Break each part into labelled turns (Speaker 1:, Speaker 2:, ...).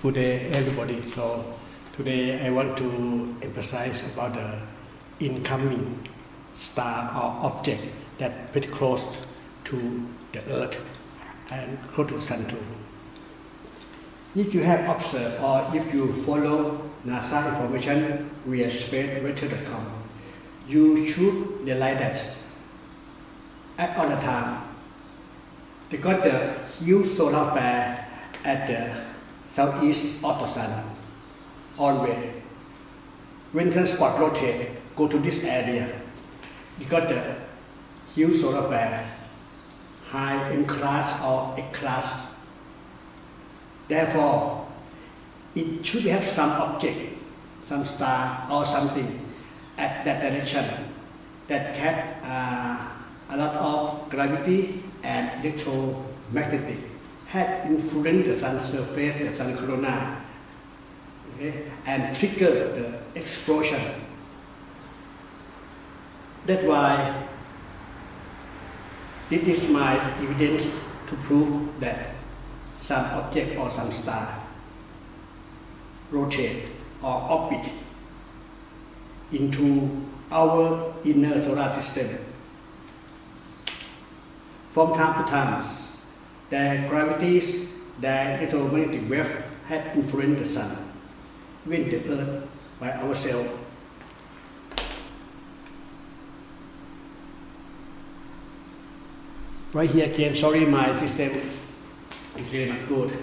Speaker 1: Good day, everybody. So today I want to emphasize about the incoming star or object that pretty close to the Earth and close to the Sun too. If you have observed or if you follow NASA information via spaceweather.com, you should realize that at all the time, they got the huge solar flare at the southeast of the sun. Always, when sunspot rotate, go to this area, you got the huge solar flare, high M class or X class. Therefore, it should have some object, some star or something at that direction that had a lot of gravity and electromagnetic had influenced the sun's surface, the sun corona, okay, and triggered the explosion. That's why this is my evidence to prove that some object or some star rotate or orbit into our inner solar system. From time to time, their gravities, their electromagnetic wave had influenced the sun, even the Earth by ourselves. Right here again, sorry, my system is really not good.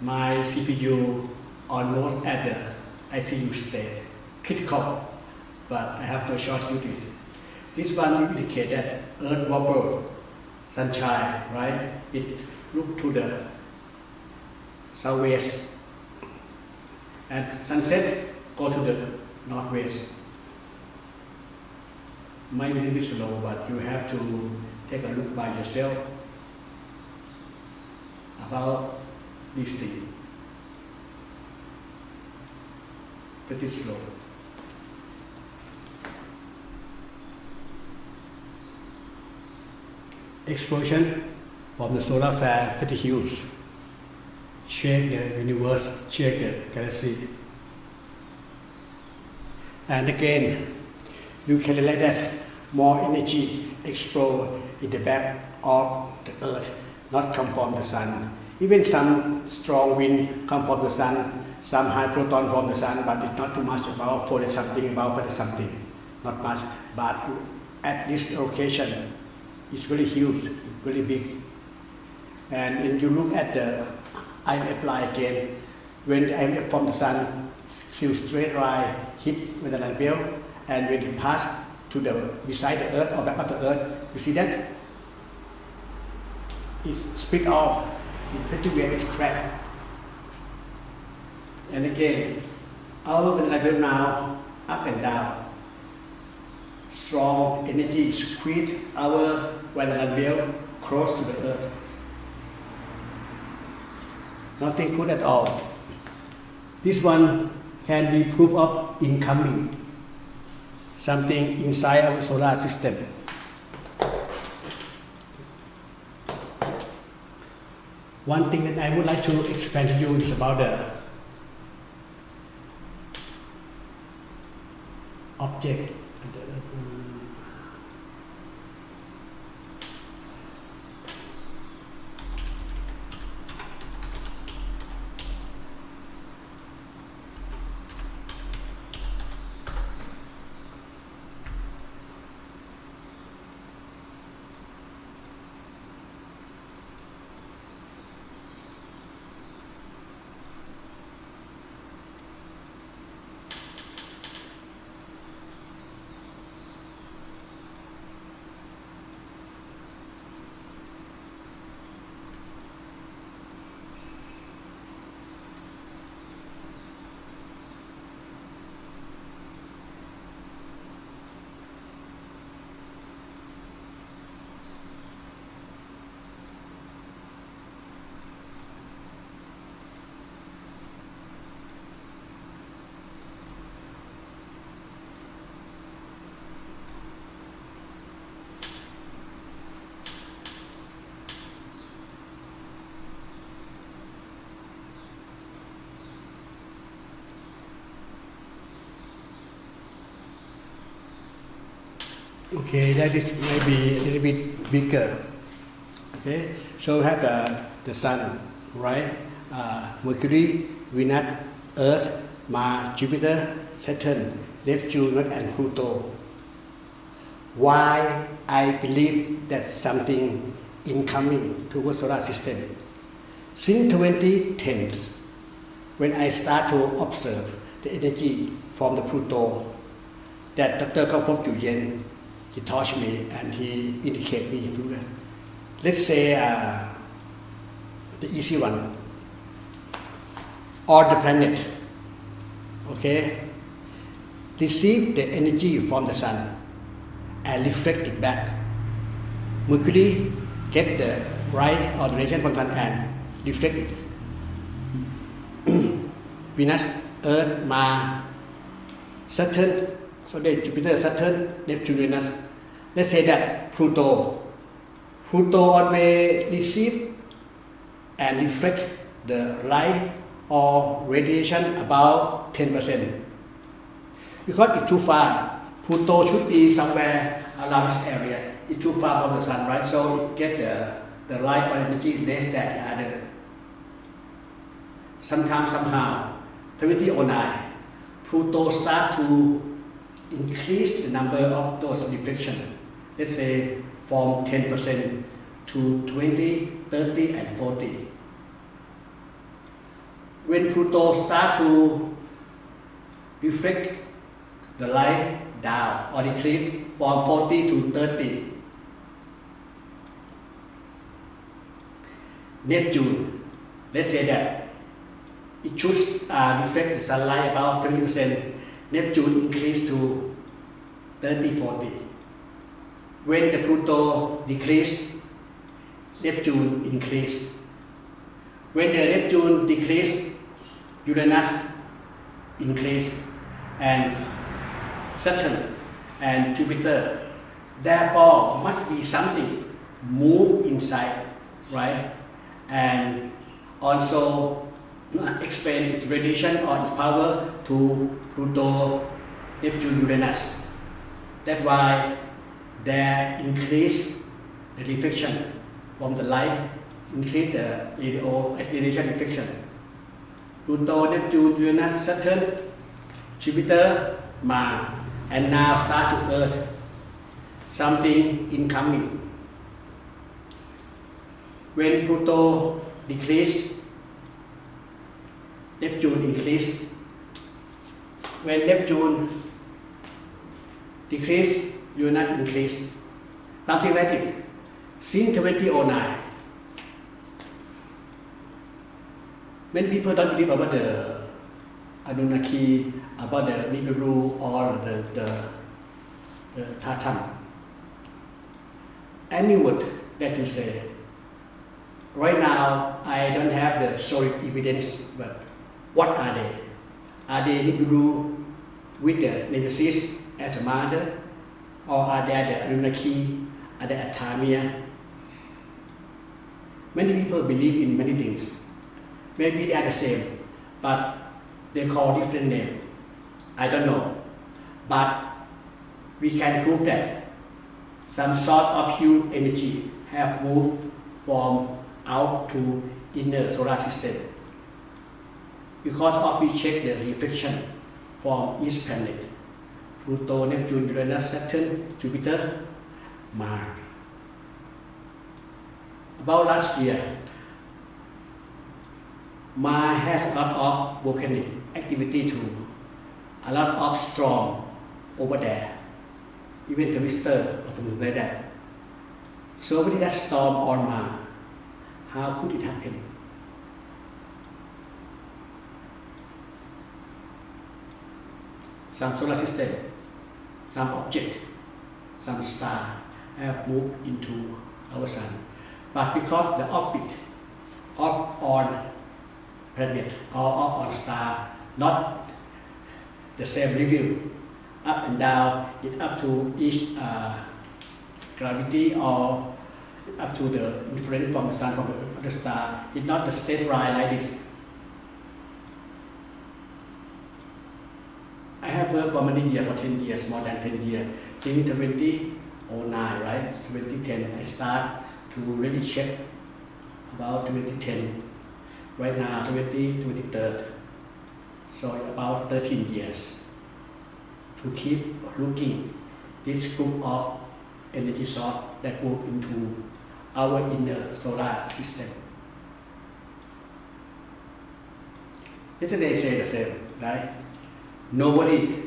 Speaker 1: My CPU almost at the ICU state, critical, but I have no short use. This one will indicate that Earth wobble, sunshine, right? It look to the southwest, and sunset go to the northwest. Might be a little bit slow, but you have to take a look by yourself about this thing. Pretty slow. Explosion from the solar flare pretty huge. Shake the universe, shake the galaxy. And again, you can realize that more energy explode in the back of the Earth, not come from the sun. Even some strong wind come from the sun, some high proton from the sun, but it's not too much, about 40 something, not much. But at this location, it's very huge, very big. And when you look at the IMF line again, when the IMF from the sun, still straight line hit with the land belt, and when it pass to the beside the Earth or back of the Earth, you see that it split off, it pretty well it's cracked. And again, our land belt now up and down. Strong energy squeeze our land belt close to the Earth. Nothing good at all. This one can be proof of incoming, something inside our solar system. One thing that I would like to explain to you is about the object. Okay, that is maybe a little bit bigger. Okay, so we have the sun, right? Mercury, Venus, Earth, Mars, Jupiter, Saturn, Neptune, and Pluto. Why I believe that something incoming to the solar system? Since 2010, when I start to observe the energy from the Pluto, that Dr. Kaupop Juyen, he taught me and he indicated me to that. Let's say the easy one, all the planet, okay, receive the energy from the sun and reflect it back. Mercury get the right or the radiation from the sun and reflect it. Venus, Earth, Mars, Saturn, so then Jupiter, Saturn, Neptune, Venus. Let's say that Pluto always receive and reflect the light or radiation about 10%. Because it's too far, Pluto should be somewhere around this area. It's too far from the sun, right? So it get the light or energy less than the other. Somehow, 2009, Pluto start to increase the number of those reflections. Let's say from 10% to 20, 30, and 40. When Pluto start to reflect the light down or decrease from 40 to 30, Neptune, let's say that it should reflect the sunlight about 20%, Neptune increase to 30, 40. When the Pluto decrease, Neptune increase. When the Neptune decrease, Uranus increase, and Saturn and Jupiter. Therefore, must be something move inside, right? And also expand its radiation or its power to Pluto, Neptune, Uranus. That's why they increase the reflection from the light, increase the radiation reflection. Pluto, Neptune, Uranus, Saturn, Jupiter, Mars, and now start to Earth. Something incoming. When Pluto decrease, Neptune increase. When Neptune decrease, Uranus increase. Something like this. Since 2009, many people don't believe about the Anunnaki, about the Nibiru or the Tatam. Any word that you say. Right now, I don't have the solid evidence, but what are they? Are they Nibiru with the Nemesis as a mother? Or are they the Anunnaki? Are they Atamia? Many people believe in many things. Maybe they are the same, but they call different name. I don't know. But we can prove that some sort of huge energy have moved from out to inner solar system. Because of we check the reflection from each planet. Pluto, Neptune, Uranus, Saturn, Jupiter, Mars. About last year, Mars has a lot of volcanic activity too. A lot of storm over there. Even twister or something like that. So when that storm on Mars, how could it happen? Some solar system, some object, some star have moved into our sun. But because the orbit of on planet or on star not the same review, up and down, it up to each gravity or up to the difference from the sun, from the star. It's not the straight line like this. I have worked for many years, for 10 years, more than 10 years. Since 2009, right? 2010, I start to really check about 2010. Right now, 2023. So about 13 years to keep looking this group of energy source that move into our inner solar system. Yesterday I said the same, right? Nobody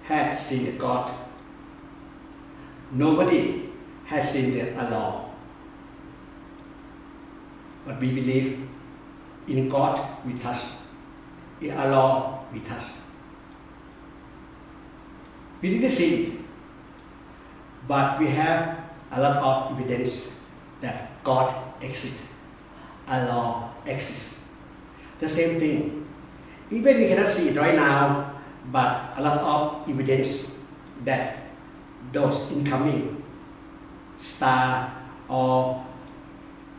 Speaker 1: had seen the God. Nobody has seen the Allah. But we believe in God we trust, in Allah we trust. We didn't see it, but we have a lot of evidence that God exists, Allah exists. The same thing. Even we cannot see it right now, but a lot of evidence that those incoming star or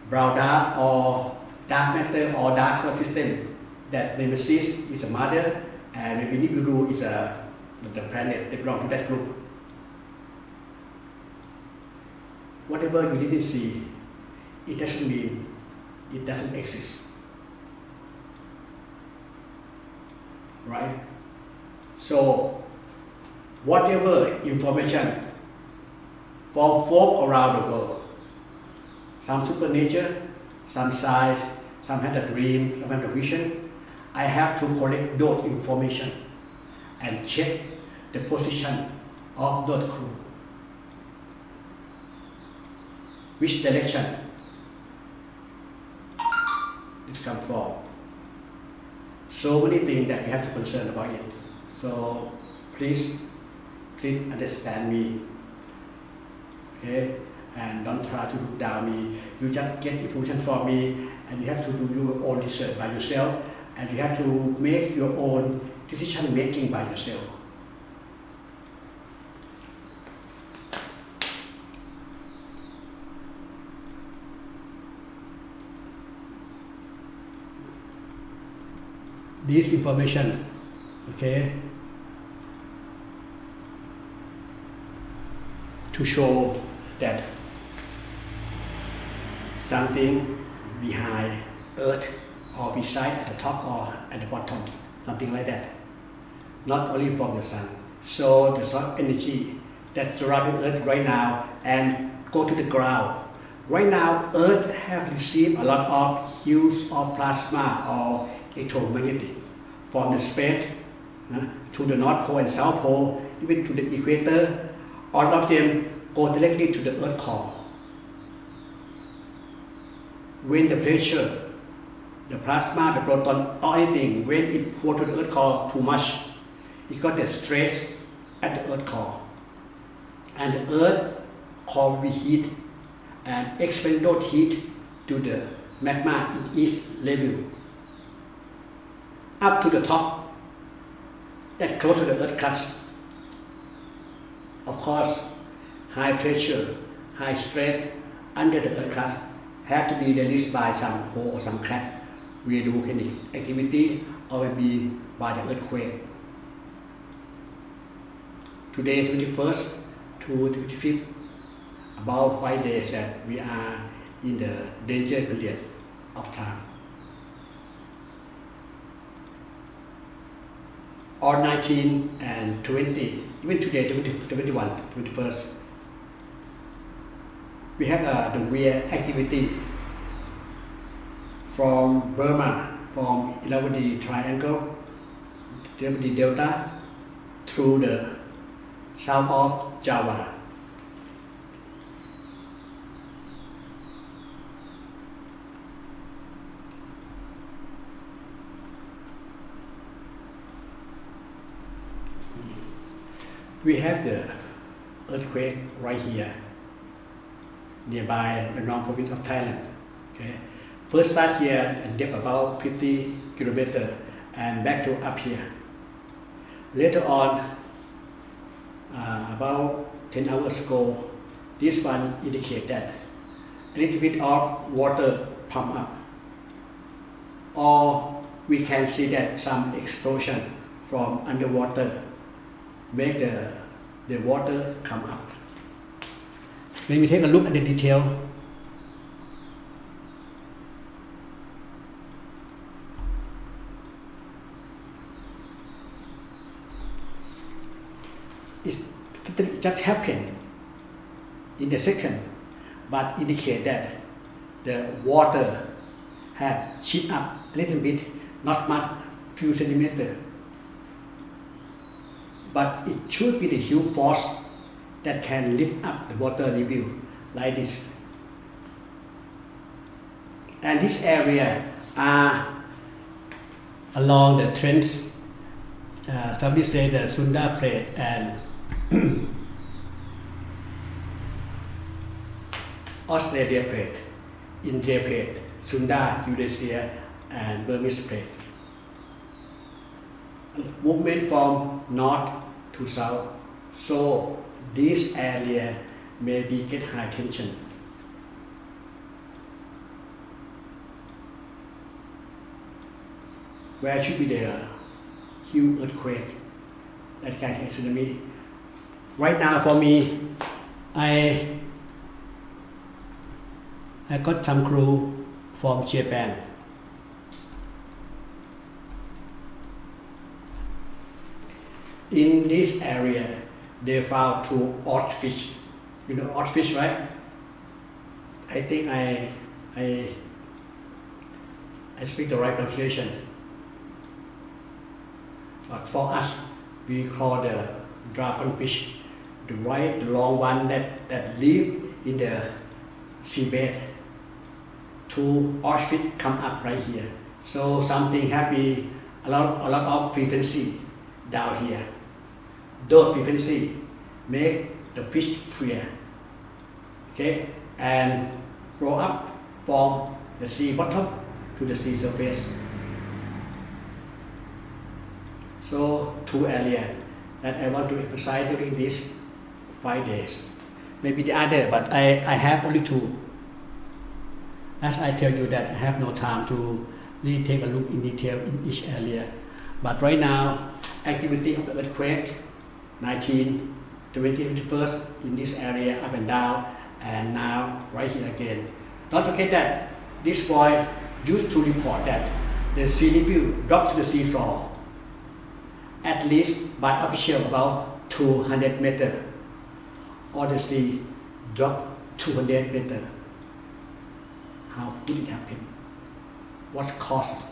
Speaker 1: brown dwarf or dark matter or dark solar system, that Nemesis is a mother and maybe Nibiru is the planet that belongs to that group. Whatever you didn't see, it doesn't mean it doesn't exist. Right? So, whatever information from folk around the world, some supernature, some science, some had a dream, some had a vision, I have to collect those information and check the position of those crew. Which direction it comes from. So many things that we have to concern about it. So please understand me. Okay? And don't try to look down me. You just get information from me and you have to do your own research by yourself and you have to make your own decision making by yourself. This information, okay, to show that something behind earth or beside at the top or at the bottom, something like that. Not only from the sun. So the sun energy that's surrounding earth right now and go to the ground. Right now, earth have received a lot of hues of plasma or electromagnetic from the space to the North Pole and South Pole, even to the equator. All of them go directly to the earth core. When the pressure, the plasma, the proton, or anything, when it goes to the earth core too much, it got the stress at the earth core. And the earth core will be heat and expand those heat to the magma in each level up to the top that close to the earth crust. Of course, high pressure, high stress under the earth crust have to be released by some hole or some crack with volcanic activity or maybe by the earthquake. Today, 21st to 25th, about 5 days that we are in the danger period of time. Or 19 and 20, even today, 21, 21st, we have the weird activity from Burma, from Irrawaddy Triangle, Irrawaddy Delta, through the south of Java. We have the earthquake right here, nearby the Nong province of Thailand. Okay. First start here and depth about 50 kilometers and back to up here. Later on, about 10 hours ago, this one indicates that a little bit of water pump up. Or we can see that some explosion from underwater, make the water come up. When we take a look at the detail, it just happened in the second, but indicate that the water had shifted up a little bit, not much, few centimeters. But it should be the huge force that can lift up the water level like this. And this area are along the trends. Somebody say the Sunda Plate and Australia Plate, India Plate, Sunda, Eurasia, and Burmese Plate. Movement from north to south, so this area may be get high tension. Where should be the huge earthquake that can create tsunami? Right now, for me, I got some crew from Japan. In this area, they found two ostrich. You know ostrich, right? I think I speak the right pronunciation. But for us, we call the dragonfish, the long one that live in the seabed. Two ostrich come up right here. So something happy, a lot of frequency down here. Those frequency make the fish fear, okay, and flow up from the sea bottom to the sea surface. So two areas that I want to emphasize during these 5 days. Maybe the other, but I have only two. As I tell you that I have no time to really take a look in detail in each area. But right now, activity of the earthquake, 19, 20, 21st in this area up and down, and now right here again. Don't forget that this boy used to report that the sea level dropped to the sea floor, at least by official about 200 meters, or the sea dropped 200 meters. How could it happen? What caused it?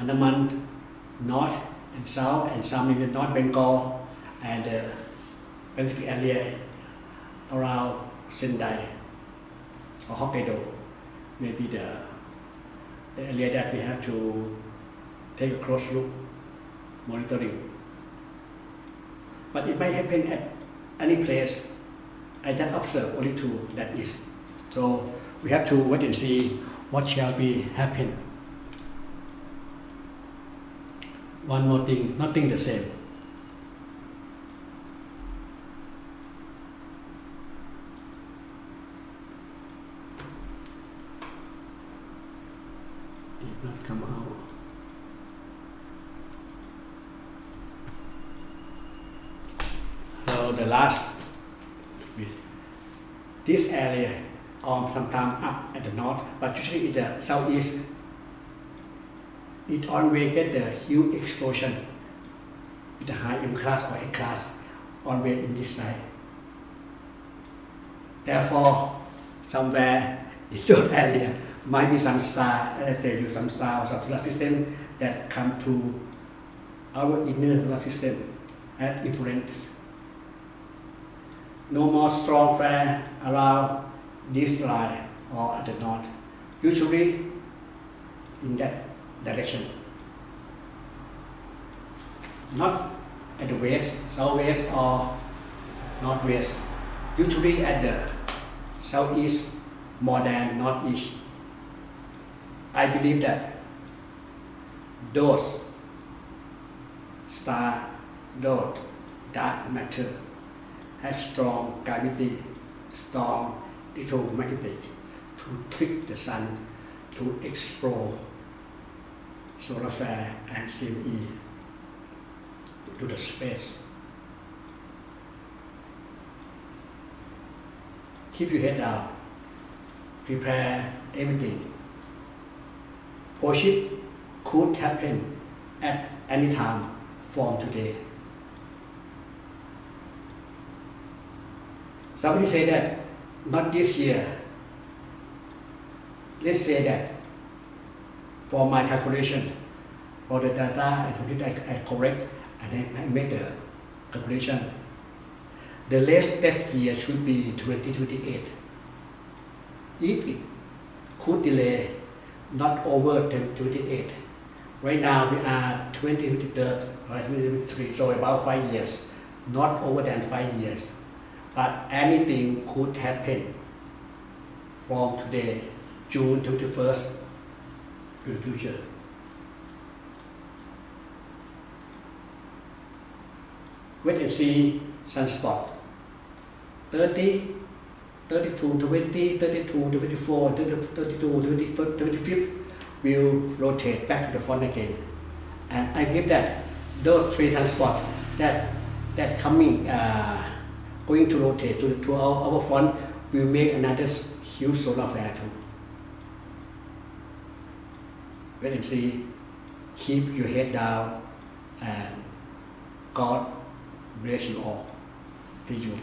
Speaker 1: Andaman, North and South, and some in the North Bengal and the Pacific area around Sendai or Hokkaido, maybe the area that we have to take a close look, monitoring. But it might happen at any place. I just observe only two, that is. So we have to wait and see what shall be happen. One more thing, nothing the same. It not come out. So the last, this area sometimes up at the north, but usually in the southeast, it always get the huge explosion with a high M class or A class always in this side. Therefore, somewhere in that area might be some star, as I say, some star or some solar system that come to our inner solar system and influence. No more strong flare around this line or at the north. Usually in that direction. Not at the west, southwest or northwest. Usually at the southeast more than northeast. I believe that those star, those dark matter have strong gravity, strong electromagnetic to trick the sun to explode solar flare and CME to the space. Keep your head down. Prepare everything. Worship could happen at any time from today. Somebody say that not this year. Let's say that for my calculation, for the data and for it I correct and I make the calculation. The latest year should be 2028. If it could delay, not over 2028. Right now we are 2023 or 2023, so about 5 years, not over than 5 years. But anything could happen from today, June 21st, to the future. Wait and see sunspot. 30, 32, 20, 32, 24, 32, 25 will rotate back to the front again. And I give that those 3 sunspots that coming going to rotate to our front will make another huge solar flare too. Wait and see. Keep your head down and God bless you all. See you.